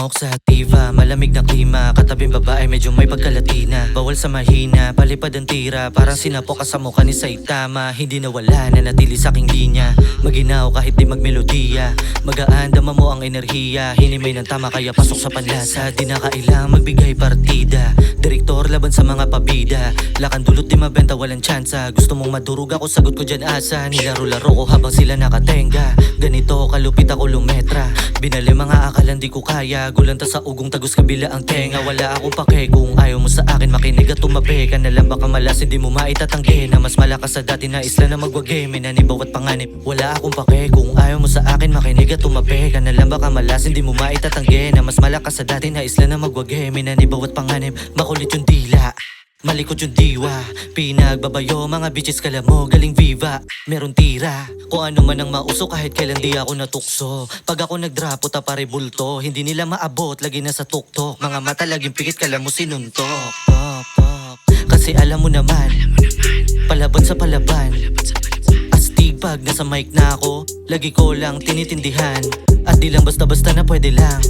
smoke sa tiva, malamig na klima. Katabing babae medyo may pagkalatina. Bawal sa mahina, palipad ang tira. Parang sinapok ka sa mukha ni Saitama. Hindi nawala, nanatili sa aking linya. Maginaw kahit di magmelodiya. Magaan, dama mo ang enerhiya. Hinimay ng tama kaya pasok sa panlasa. Di na kailang magbigay partida. Direktor laban sa mga pabida. Lakan dulot di mabenta, walang tsansa. Gusto mong madurog ako, sagot ko dyan asa. Nilaro-laro ko habang sila nakatenga. Ganito kalupit ako lumetra. Binali mga akalan di ko kaya. Gulanta sa ugong tagos kabila ang tenga. Wala akong pake kung ayaw mo sa akin makinig at tumabi. Ka na lang baka malas hindi mo maitatanggi. Na mas malakas sa dati na isla na magwagi. Minani bawat panganib. Wala akong pake kung ayaw mo sa akin makinig at tumabi. Ka na lang baka malas hindi mo maitatanggi. Na mas malakas sa dati na isla na magwagi. Minani bawat panganib. Makulit yung dila, malikot yung diwa. Pinagbabayo mga bitches kala mo galing viva. Meron tira kung ano man ang mauso kahit kailan di ako natukso. Pag ako nagdrapo tapare bulto. Hindi nila maabot lagi na sa tuktok. Mga mata laging pikit kala mo sinuntok. Pop, pop. Kasi alam mo naman palaban sa palaban. Astig pag nasa mic na ako. Lagi ko lang tinitindihan. At di lang basta-basta na pwede lang.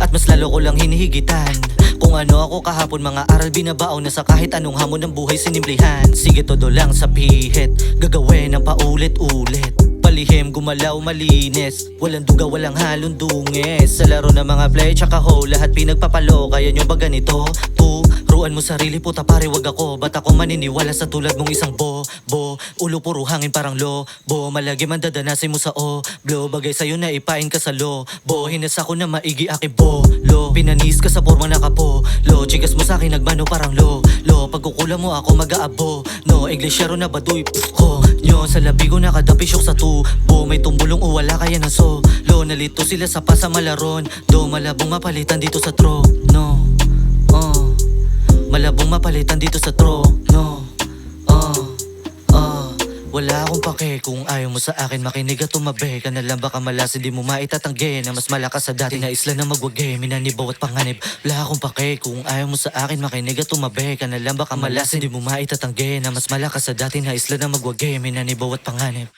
At mas lalo ko lang hinihigitan. Kung ano ako kahapon mga aral binabaon na sa kahit anong hamon ng buhay sinimplihan. Sige todo lang sa pihit, gagawin ng paulit-ulit. Palihim gumalaw malinis, walang duga walang halong dungis. Sa laro ng mga play tsaka ho, lahat pinagpapalo. Kaya nyo ba ganito? Ruan mo sarili puta pare wag ako. Ba't ako maniniwala sa tulad mong isang bobo? Ulo puro hangin parang lobo. Malagi man dadanasin mo sa blow. Bagay sa'yo na ipain ka sa lobo. Hinas ako na maigi aking bolo. Pinanis ka sa forma nakapolo. Chikas mo sa'kin nagmano parang lo. Pagkukulang mo ako mag-aabo. No, Englishero na baduy ko nyo. Sa labi ko nakadapi syok sa tubo. May tumbulong o wala kaya ng solo. Nalito sila sa pasa malaron. Malabong mapalitan dito sa trono. Malabong mapalitan dito sa trono. Wala akong pake kung ayaw mo sa akin makinig at tumabi. Ka na lang baka malas hindi mo maitatanggi. Na mas malakas sa dati na isla na magwagi. Minani bawat panganib. Wala akong pake kung ayaw mo sa akin makinig at tumabi. Ka na lang baka malas hindi mo maitatanggi. Na mas malakas sa dati na isla na magwagi. Minani bawat panganib.